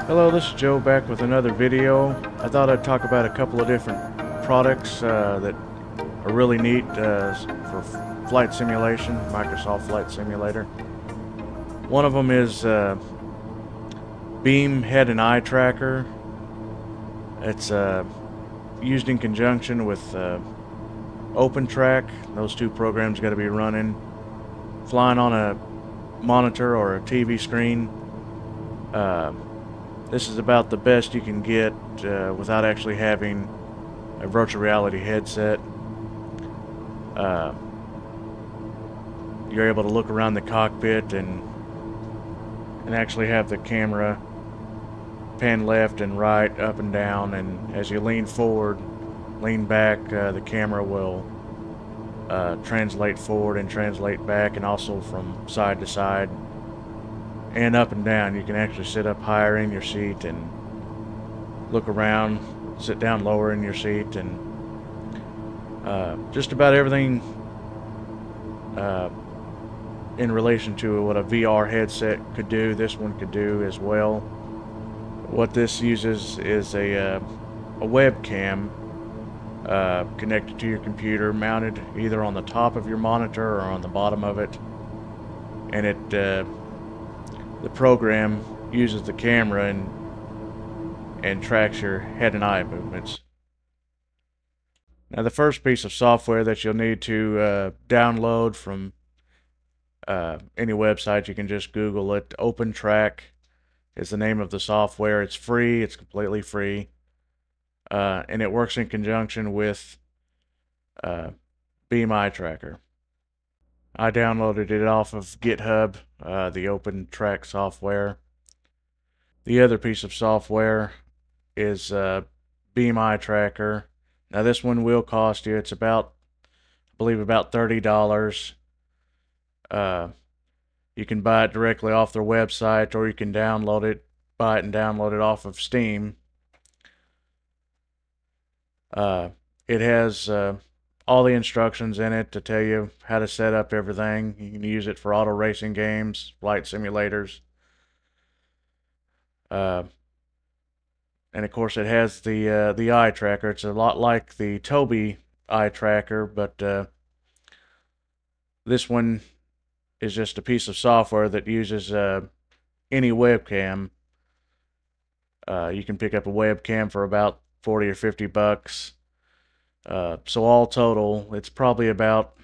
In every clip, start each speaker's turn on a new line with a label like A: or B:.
A: Hello, this is Joe back with another video. I thought I'd talk about a couple of different products that are really neat for flight simulation, Microsoft Flight Simulator. One of them is Beam Head and Eye Tracker. It's used in conjunction with OpenTrack. Those two programs got to be running, flying on a monitor or a TV screen. This is about the best you can get without actually having a virtual reality headset. You're able to look around the cockpit and actually have the camera pan left and right, up and down, and as you lean forward, lean back, the camera will translate forward and translate back, and also from side to side and up and down. You can actually sit up higher in your seat and look around, sit down lower in your seat, and just about everything in relation to what a VR headset could do, this one could do as well. What this uses is a webcam connected to your computer, mounted either on the top of your monitor or on the bottom of it, and the program uses the camera and tracks your head and eye movements. Now, the first piece of software that you'll need to download from any website, you can just Google it. OpenTrack is the name of the software. It's free. It's completely free, and it works in conjunction with Beam Eye Tracker. I downloaded it off of GitHub, the OpenTrack software. The other piece of software is Beam Eye Tracker. Now, this one will cost you, it's about, I believe, about $30. You can buy it directly off their website, or you can download it, buy it and download it off of Steam. It has all the instructions in it to tell you how to set up everything. You can use it for auto racing games, flight simulators. And of course, it has the eye tracker. It's a lot like the Tobii eye tracker, but this one is just a piece of software that uses any webcam. You can pick up a webcam for about 40 or 50 bucks. So all total, it's probably about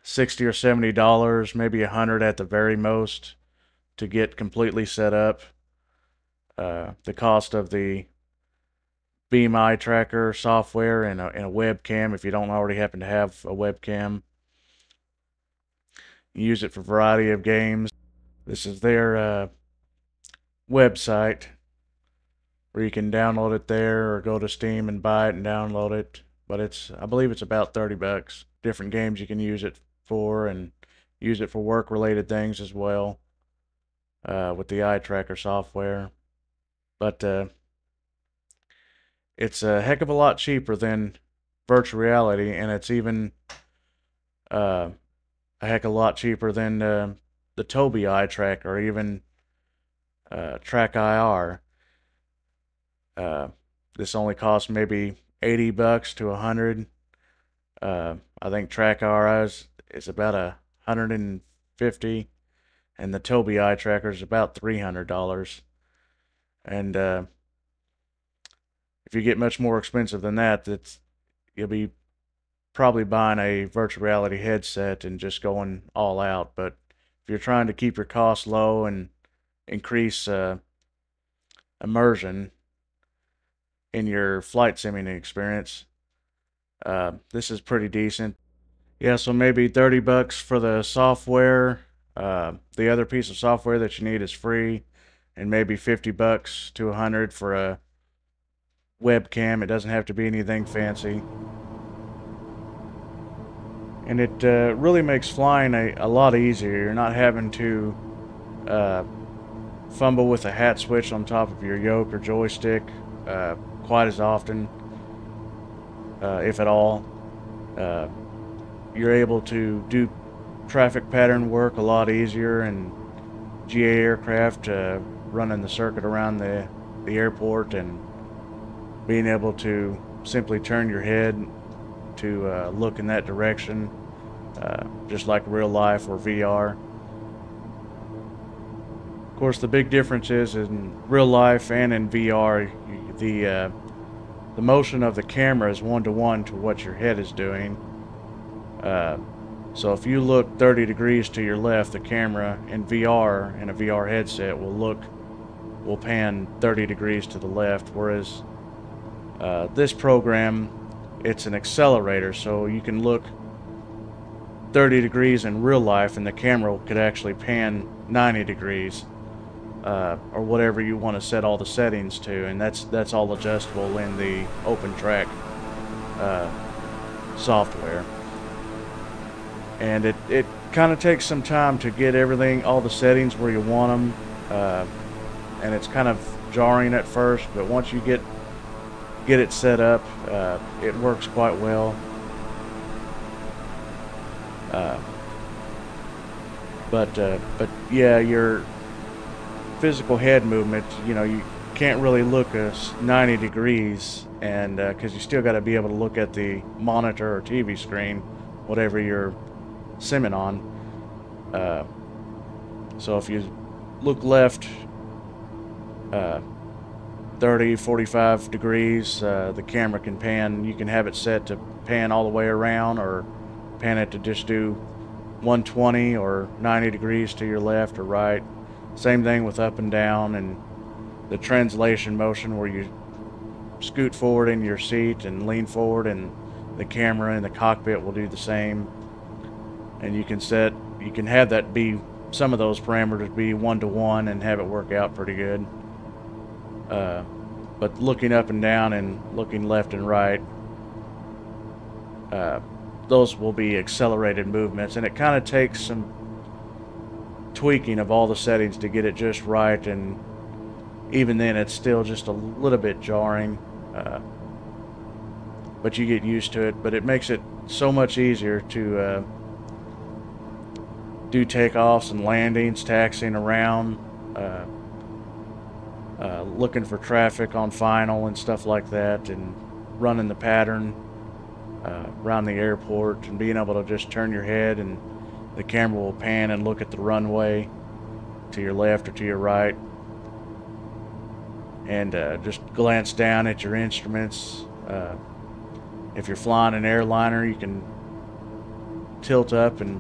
A: $60 or $70, maybe $100 at the very most, to get completely set up. The cost of the Beam Eye Tracker software and a webcam, if you don't already happen to have a webcam. You use it for a variety of games. This is their website, where you can download it there or go to Steam and buy it and download it. But I believe it's about 30 bucks. Different games you can use it for, and use it for work-related things as well with the eye tracker software. But it's a heck of a lot cheaper than virtual reality, and it's even a heck of a lot cheaper than the Tobii eye tracker, or even Track IR. This only costs maybe 80 bucks to 100. I think Track IR is about 150, and the Tobii eye tracker is about $300. And if you get much more expensive than that, you'll be probably buying a virtual reality headset and just going all out. But if you're trying to keep your costs low and increase immersion in your flight simulating experience, this is pretty decent. Yeah, so maybe 30 bucks for the software. The other piece of software that you need is free, and maybe 50 bucks to 100 for a webcam. It doesn't have to be anything fancy. And it really makes flying a lot easier. You're not having to fumble with a hat switch on top of your yoke or joystick quite as often, if at all. You're able to do traffic pattern work a lot easier, and GA aircraft running the circuit around the airport and being able to simply turn your head to look in that direction, just like real life or VR. Of course, the big difference is in real life and in VR, the motion of the camera is one-to-one to what your head is doing. So if you look 30 degrees to your left, the camera in VR, in a VR headset, will pan 30 degrees to the left, whereas this program, it's an accelerator, so you can look 30 degrees in real life and the camera could actually pan 90 degrees, or whatever you want to set all the settings to, and that's all adjustable in the OpenTrack software. And it kind of takes some time to get all the settings where you want them, and it's kind of jarring at first, but once you get it set up, it works quite well. But yeah, your physical head movement, you can't really look 90 degrees, and because you still got to be able to look at the monitor or TV screen, whatever you're simming on. So if you look left 30, 45 degrees, the camera can pan. You can have it set to pan all the way around, or pan it to just do 120 or 90 degrees to your left or right. Same thing with up and down, and the translation motion where you scoot forward in your seat and lean forward, and the camera in the cockpit will do the same. And you can have that be, some of those parameters be one-to-one and have it work out pretty good. But looking up and down and looking left and right, those will be accelerated movements, and it kind of takes some tweaking of all the settings to get it just right, and even then it's still just a little bit jarring, but you get used to it. But it makes it so much easier to do takeoffs and landings, taxiing around, looking for traffic on final and stuff like that, and running the pattern around the airport, and being able to just turn your head and the camera will pan and look at the runway to your left or to your right, and just glance down at your instruments. If you're flying an airliner, you can tilt up and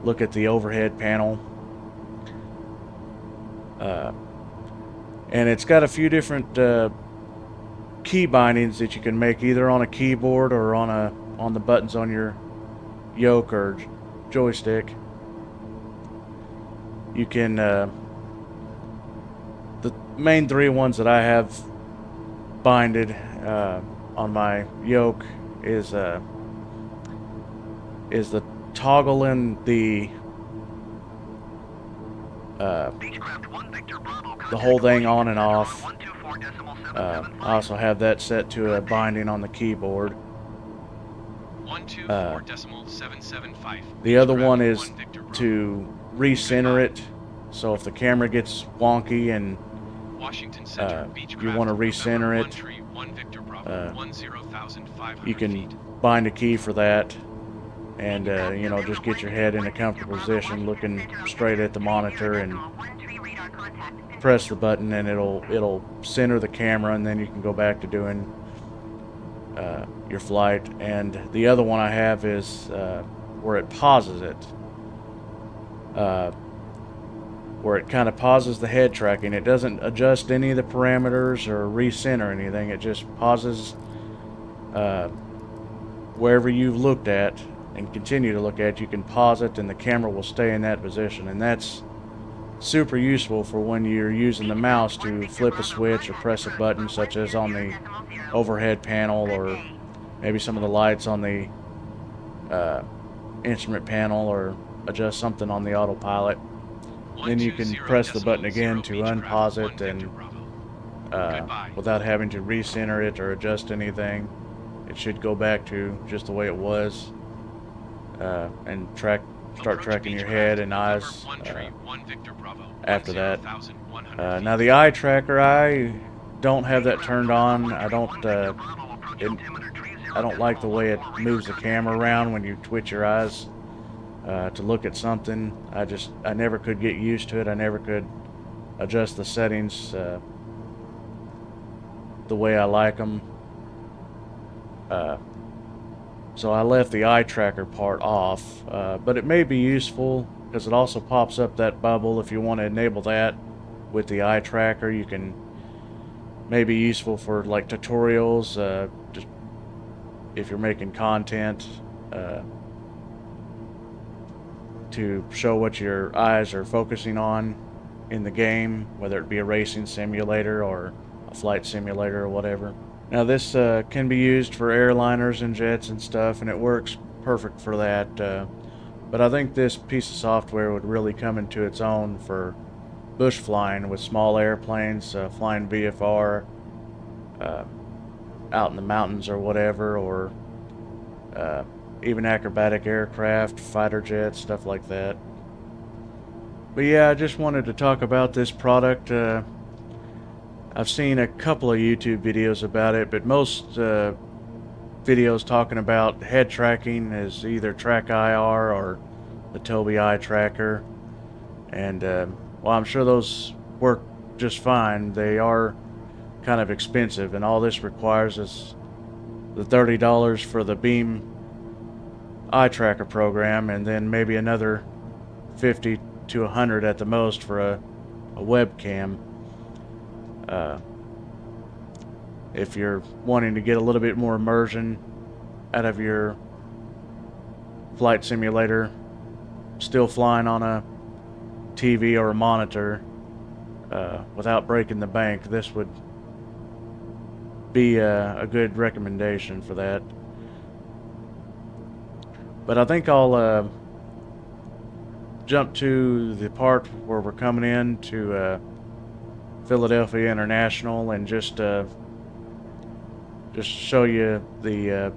A: look at the overhead panel. And it's got a few different key bindings that you can make, either on a keyboard or on the buttons on your yoke or joystick. You can the main three ones that I have binded on my yoke is the toggling the whole thing on and off. I also have that set to a binding on the keyboard. The other one is to recenter it, so if the camera gets wonky and you want to recenter it, you can bind a key for that, and just get your head in a comfortable position looking straight at the monitor, and press the button and it'll center the camera, and then you can go back to doing your flight. And the other one I have is where it pauses it, where it kind of pauses the head tracking. It doesn't adjust any of the parameters or recenter anything. It just pauses wherever you've looked at and continue to look at. You can pause it and the camera will stay in that position, and that's super useful for when you're using the mouse to flip a switch or press a button, such as on the overhead panel, or maybe some of the lights on the instrument panel, or adjust something on the autopilot. Then you can press the button again to unpause it, and without having to recenter it or adjust anything, it should go back to just the way it was, and track start tracking your head and eyes after that. Now the eye tracker, I don't have that turned on. I don't like the way it moves the camera around when you twitch your eyes to look at something. I never could get used to it. I never could adjust the settings the way I like them. So I left the eye tracker part off, but it may be useful because it also pops up that bubble. If you want to enable that with the eye tracker, you can maybe useful for like tutorials, just if you're making content to show what your eyes are focusing on in the game, whether it be a racing simulator or a flight simulator or whatever. Now this can be used for airliners and jets and stuff, and it works perfect for that, but I think this piece of software would really come into its own for bush flying with small airplanes, flying VFR out in the mountains or whatever, or even acrobatic aircraft, fighter jets, stuff like that. But yeah, I just wanted to talk about this product. I've seen a couple of YouTube videos about it, but most videos talking about head tracking is either Track IR or the Tobii Eye Tracker, and well, I'm sure those work just fine. They are kind of expensive, and all this requires is the $30 for the Beam Eye Tracker program, and then maybe another $50 to $100 at the most for a webcam. If you're wanting to get a little bit more immersion out of your flight simulator, still flying on a TV or a monitor without breaking the bank, this would be a good recommendation for that. But I think I'll jump to the part where we're coming in to Philadelphia International and just show you the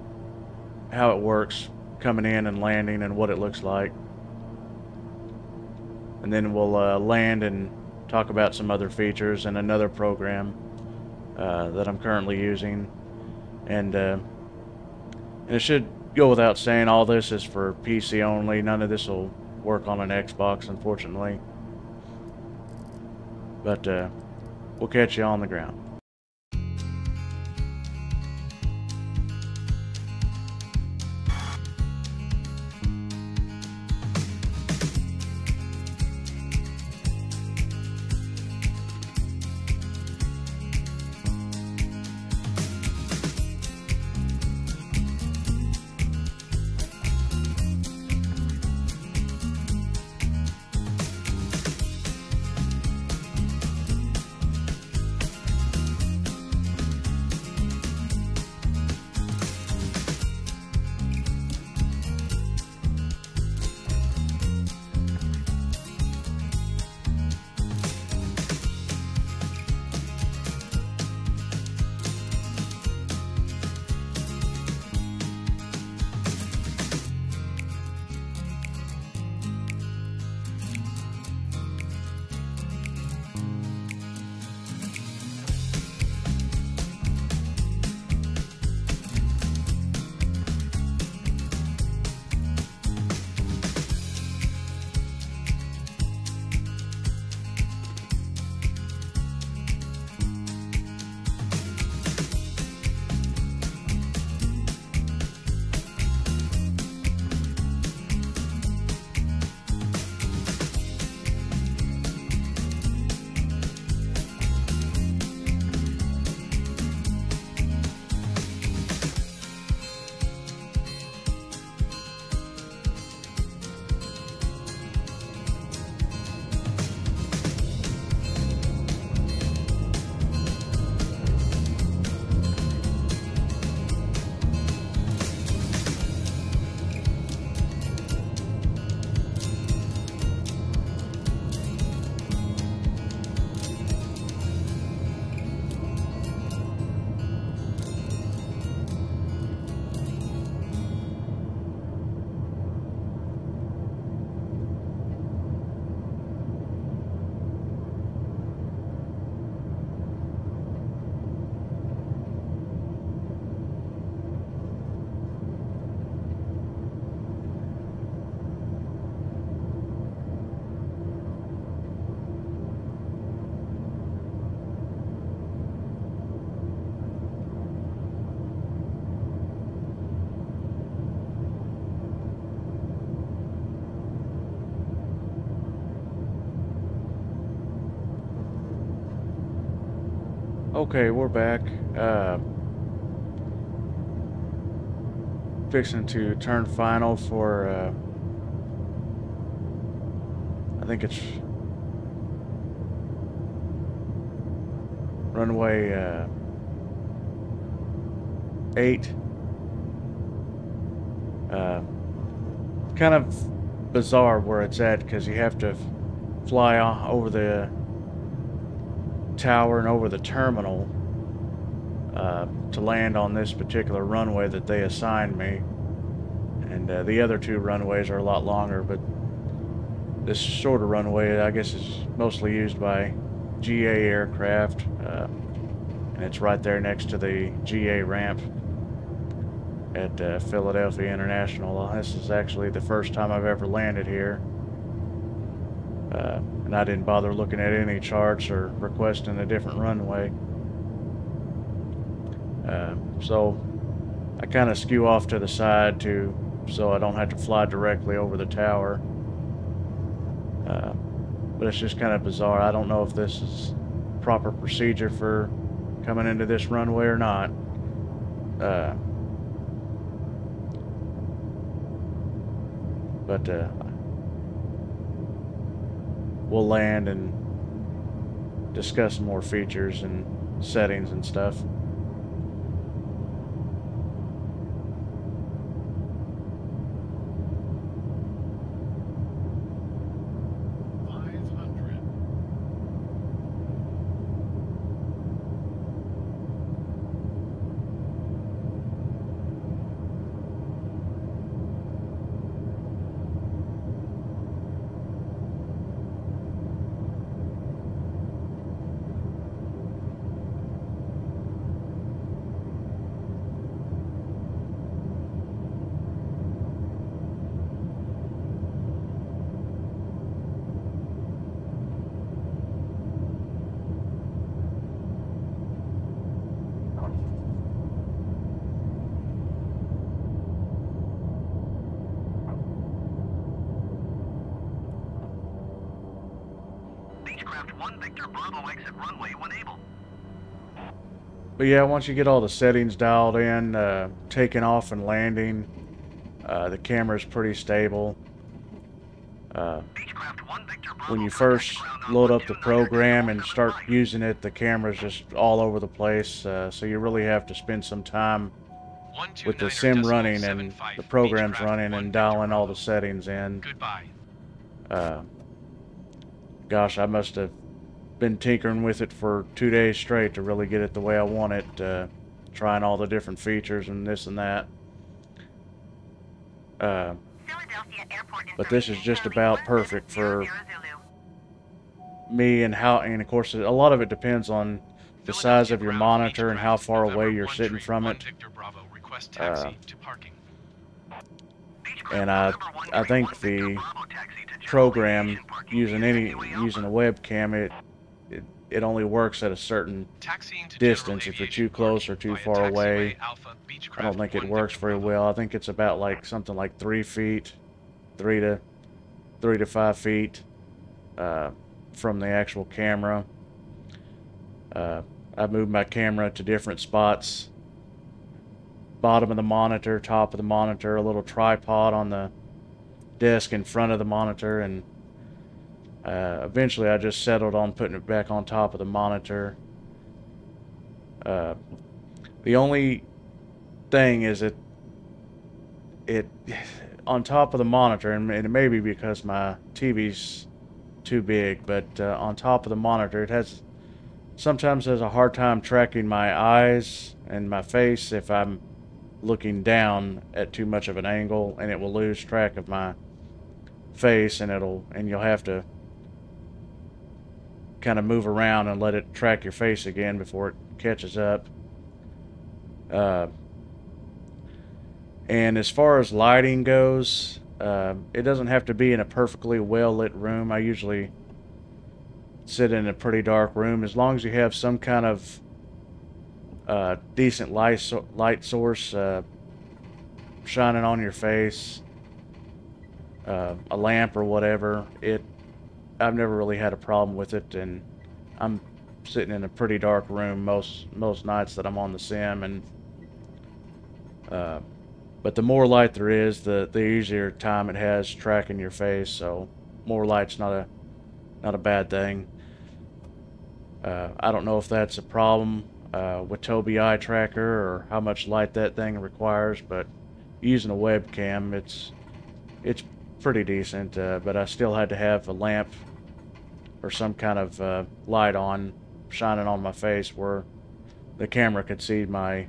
A: how it works coming in and landing and what it looks like, and then we'll land and talk about some other features and another program that I'm currently using, and it should go without saying all this is for PC only. None of this will work on an Xbox, unfortunately, but we'll catch you on the ground. Okay, we're back. Fixing to turn final for, I think it's runway 8. Kind of bizarre where it's at because you have to fly over the tower and over the terminal to land on this particular runway that they assigned me. And the other two runways are a lot longer, but this shorter runway, I guess, is mostly used by GA aircraft, and it's right there next to the GA ramp at Philadelphia International. This is actually the first time I've ever landed here, and I didn't bother looking at any charts or requesting a different runway. So I kind of skew off to the side so I don't have to fly directly over the tower. But it's just kind of bizarre. I don't know if this is proper procedure for coming into this runway or not. But we'll land and discuss some more features and settings and stuff. But yeah, once you get all the settings dialed in, taking off and landing, the camera's pretty stable. When you first load up the program and start using it, the camera's just all over the place, so you really have to spend some time with the sim running and the program's running and dialing all the settings in. Gosh, I must have been tinkering with it for 2 days straight to really get it the way I want it, trying all the different features and this and that. But this is just about perfect for me, and of course a lot of it depends on the size of your monitor and how far away you're sitting from it. And I think the program using a webcam, it only works at a certain distance. If you're too close or too far away, I don't think it works very well. I think it's about like something like 3 feet, 3 to 5 feet from the actual camera. I've moved my camera to different spots. Bottom of the monitor, top of the monitor, a little tripod on the desk in front of the monitor, and eventually I just settled on putting it back on top of the monitor. The only thing is it on top of the monitor, and it may be because my TV's too big, but on top of the monitor it sometimes has a hard time tracking my eyes and my face if I'm looking down at too much of an angle, and it will lose track of my face, and you'll have to kind of move around and let it track your face again before it catches up. And as far as lighting goes, it doesn't have to be in a perfectly well lit room. I usually sit in a pretty dark room, as long as you have some kind of decent light source shining on your face, a lamp or whatever. I've never really had a problem with it, and I'm sitting in a pretty dark room most nights that I'm on the sim, and uh, but the more light there is, the easier time it has tracking your face. So more light's not a bad thing. I don't know if that's a problem with Tobii Eye Tracker or how much light that thing requires, but using a webcam, it's pretty decent. But I still had to have a lamp or some kind of light on, shining on my face where the camera could see my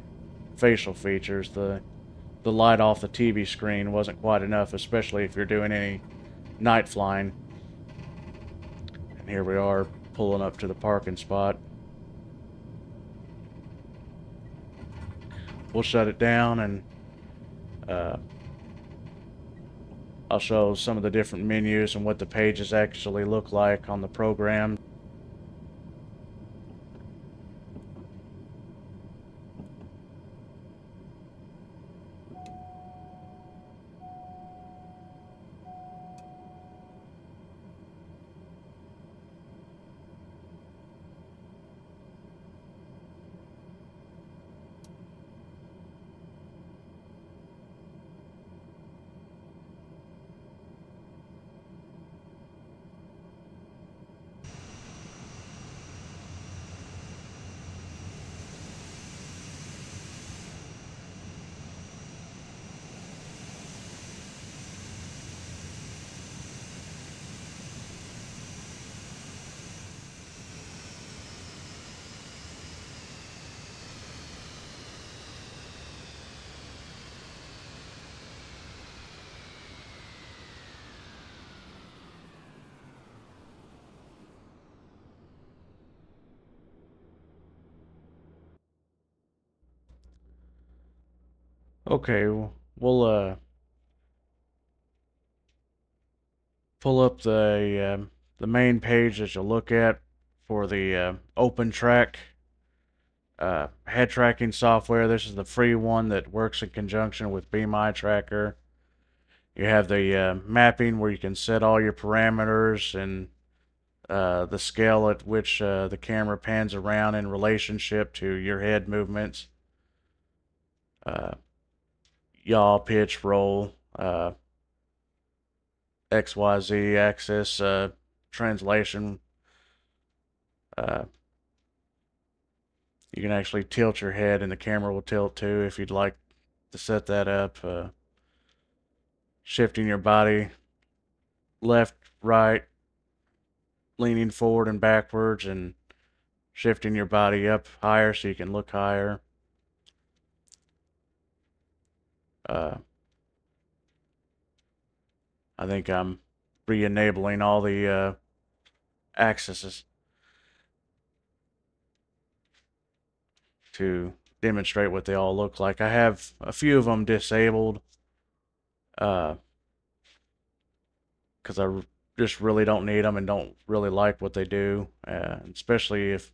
A: facial features. The light off the TV screen wasn't quite enough, especially if you're doing any night flying. And here we are pulling up to the parking spot. We'll shut it down, and uh, I'll show some of the different menus and what the pages actually look like on the program. Okay, we'll pull up the main page that you'll look at for the Open Track head tracking software. This is the free one that works in conjunction with Beam Eye Tracker. You have the mapping where you can set all your parameters and the scale at which the camera pans around in relationship to your head movements. Uh, Yaw, pitch, roll, XYZ axis, translation. Uh, you can actually tilt your head and the camera will tilt too if you'd like to set that up. Shifting your body left, right, leaning forward and backwards, and shifting your body up higher so you can look higher. Uh, I think I'm re-enabling all the axes to demonstrate what they all look like. I have a few of them disabled because just really don't need them and don't really like what they do, especially if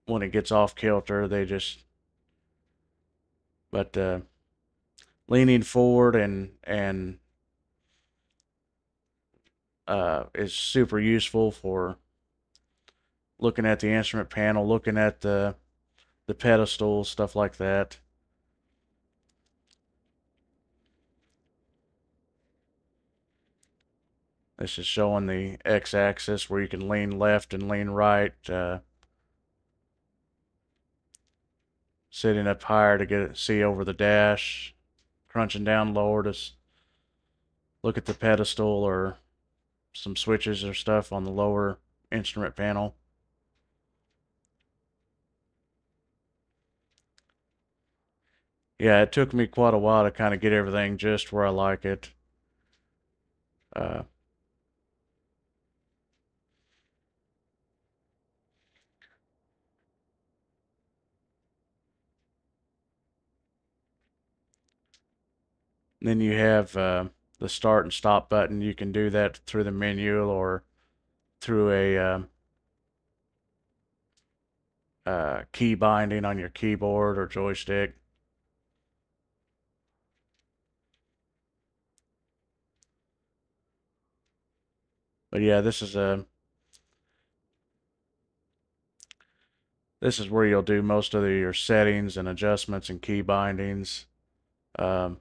A: when it gets off kilter, they just. But leaning forward and is super useful for looking at the instrument panel, looking at the pedestal, stuff like that. This is showing the x-axis where you can lean left and lean right, sitting up higher to see over the dash, crunching down lower to look at the pedestal or some switches or stuff on the lower instrument panel. Yeah, it took me quite a while to kind of get everything just where I like it. Uh, then you have the start and stop button. You can do that through the menu or through a key binding on your keyboard or joystick. But yeah, this is This is where you'll do most of your settings and adjustments and key bindings. Um,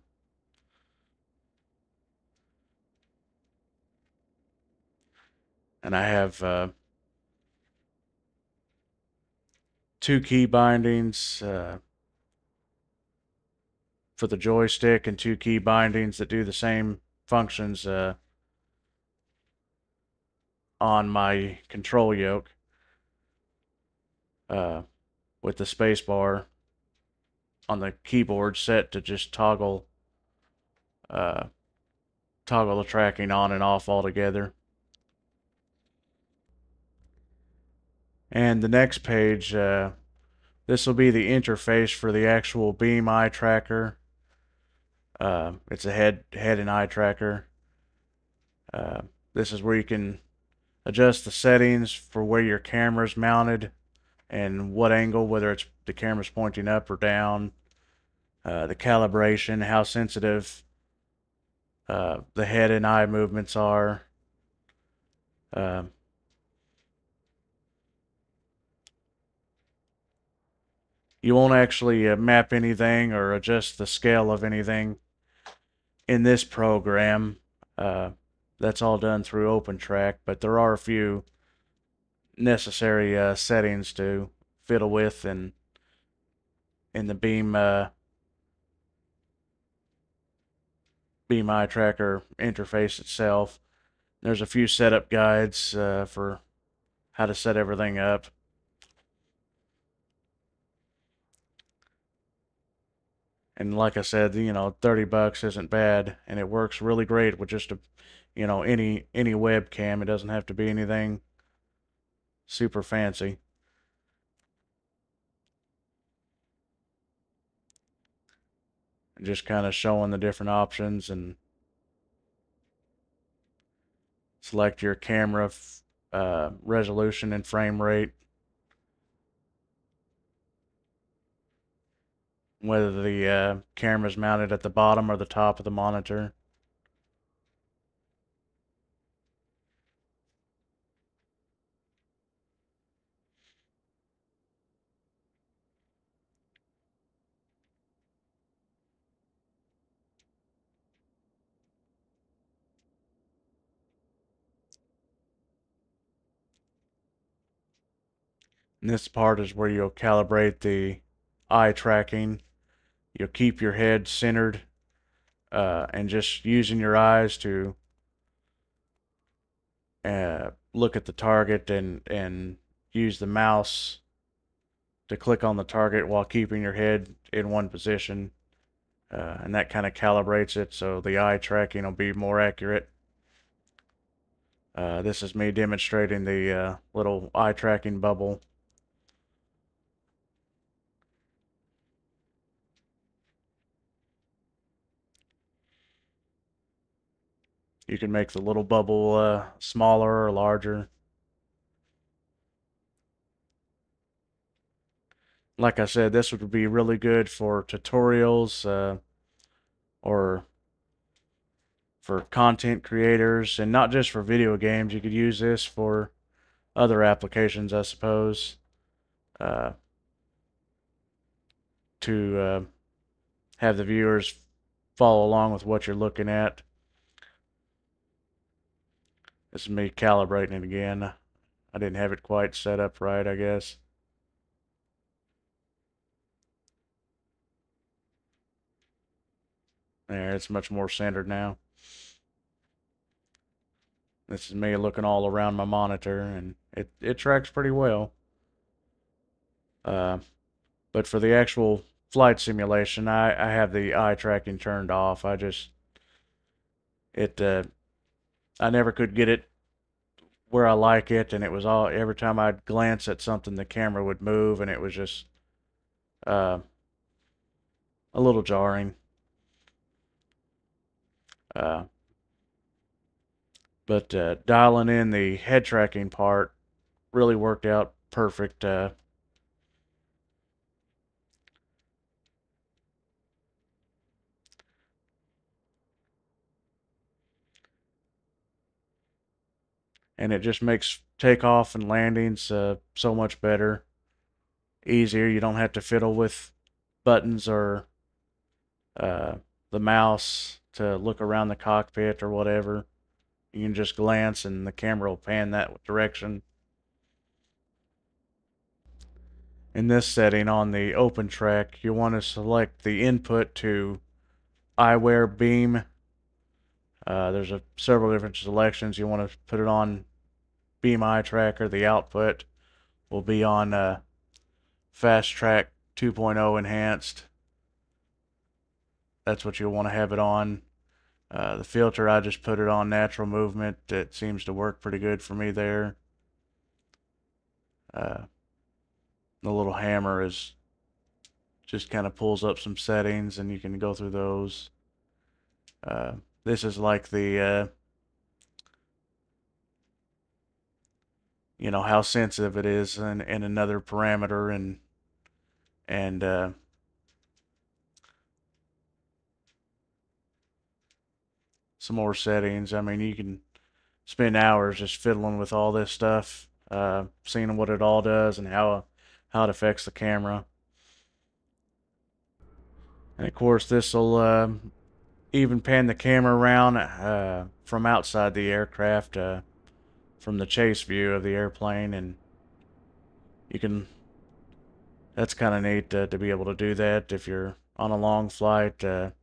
A: and I have two key bindings for the joystick and two key bindings that do the same functions on my control yoke uh, with the space bar on the keyboard set to just uh, toggle the tracking on and off altogether. And the next page, this will be the interface for the actual beam eye tracker. It's a head and eye tracker. Uh, this is where you can adjust the settings for where your camera's mounted and what angle, whether it's the camera's pointing up or down, the calibration, how sensitive the head and eye movements are. Uh, you won't actually map anything or adjust the scale of anything in this program. Uh, that's all done through OpenTrack, but there are a few necessary settings to fiddle with in the Beam Eye Tracker interface itself. There's a few setup guides for how to set everything up. And like I said, 30 bucks isn't bad, and it works really great with just any webcam. It doesn't have to be anything super fancy. Just kind of showing the different options and select your camera resolution and frame rate, whether the camera's mounted at the bottom or the top of the monitor. And this part is where you'll calibrate the eye tracking. You'll keep your head centered and just using your eyes to look at the target and use the mouse to click on the target while keeping your head in one position. And that kind of calibrates it so the eye tracking will be more accurate. This is me demonstrating the little eye tracking bubble. You can make the little bubble smaller or larger. Like I said, this would be really good for tutorials or for content creators, and not just for video games. You could use this for other applications, I suppose, uh, to have the viewers follow along with what you're looking at. This is me calibrating it again. I didn't have it quite set up right, I guess. There, it's much more centered now. This is me looking all around my monitor, and it tracks pretty well. Uh, but for the actual flight simulation, I have the eye tracking turned off. It I never could get it where I like it, and it was all every time I'd glance at something, the camera would move, and it was just uh, a little jarring. Uh, but dialing in the head tracking part really worked out perfect. And it just makes takeoff and landings so much better. easier. You don't have to fiddle with buttons or uh, the mouse to look around the cockpit or whatever. You can just glance and the camera will pan that direction. In this setting on the open track, you want to select the input to eyewear beam. There's several different selections. You want to put it on beam eye tracker. The output will be on fast track 2.0 enhanced. That's what you'll want to have it on. The filter, I just put it on natural movement. It seems to work pretty good for me there. Uh, the little hammer is just kind of pulls up some settings and you can go through those. This is like the how sensitive it is and another parameter and some more settings. I mean, you can spend hours just fiddling with all this stuff, seeing what it all does and how it affects the camera. And of course, this will even pan the camera around from outside the aircraft, from the chase view of the airplane, and you can. That's kind of neat to be able to do that if you're on a long flight and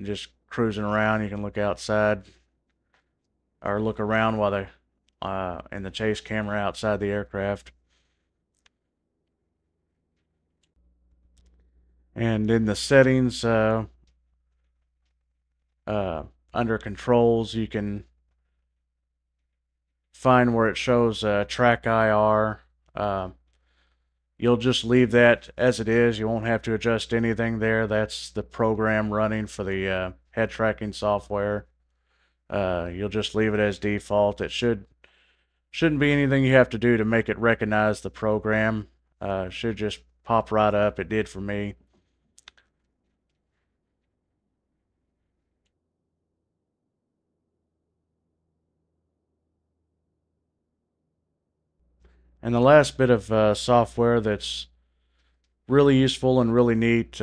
A: just cruising around. You can look outside or look around while they in the chase camera outside the aircraft. And in the settings, uh, under controls, you can find where it shows track IR. You'll just leave that as it is. You won't have to adjust anything there. That's the program running for the head tracking software. You'll just leave it as default. It shouldn't be anything you have to do to make it recognize the program. Should just pop right up. It did for me. And the last bit of software that's really useful and really neat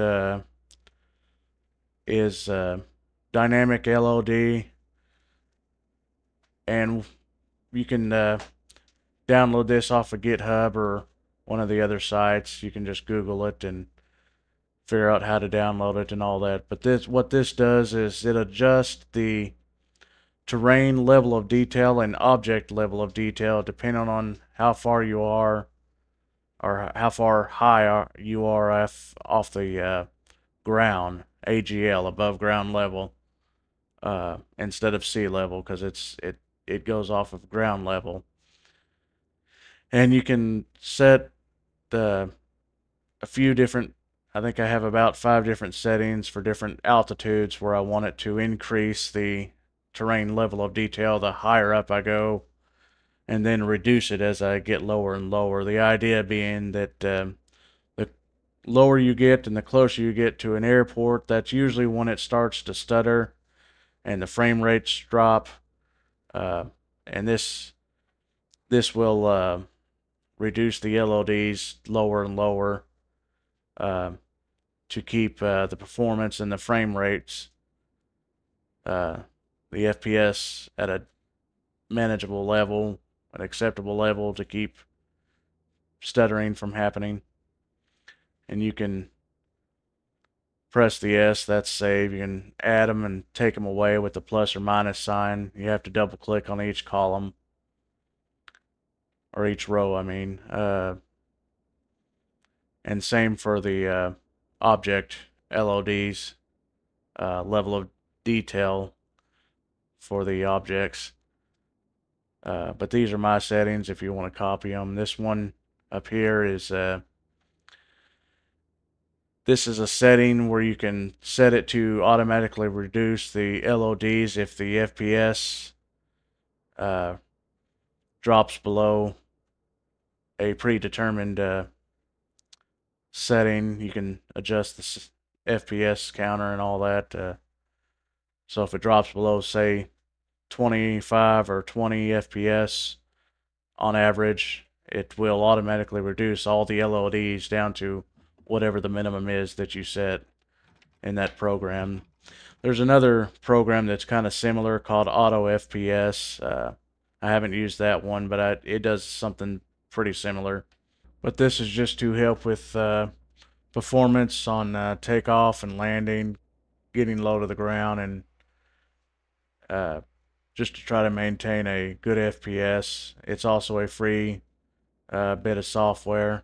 A: is dynamic LOD, and you can download this off of GitHub or one of the other sites. You can just Google it and figure out how to download it and all that. But what this does is it adjusts the terrain level of detail and object level of detail depending on how far you are or how far high you are off the ground, AGL, above ground level, instead of sea level, because it goes off of ground level. And you can set a few different, I think I have about 5 different settings for different altitudes where I want it to increase the terrain level of detail the higher up I go, and then reduce it as I get lower and lower. The idea being that the lower you get and the closer you get to an airport, that's usually when it starts to stutter and the frame rates drop. Uh, and this will reduce the LODs lower and lower to keep the performance and the frame rates, the FPS at a manageable level, an acceptable level to keep stuttering from happening. And you can press the S, that's save. You can add them and take them away with the plus or minus sign. You have to double click on each column, or each row, I mean. And same for the object LODs, level of detail for the objects. But these are my settings if you want to copy them. This one up here is this is a setting where you can set it to automatically reduce the LODs if the FPS drops below a predetermined setting. You can adjust the FPS counter and all that. So if it drops below, say, 25 or 20 FPS on average, it will automatically reduce all the LODs down to whatever the minimum is that you set in that program. There's another program that's kind of similar called Auto FPS. I haven't used that one, but it does something pretty similar. But this is just to help with performance on takeoff and landing, getting low to the ground, and uh, just to try to maintain a good FPS. It's also a free bit of software.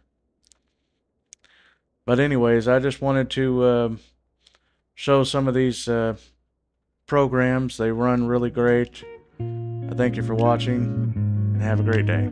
A: But anyways, I just wanted to show some of these programs. They run really great. Thank you for watching, and have a great day.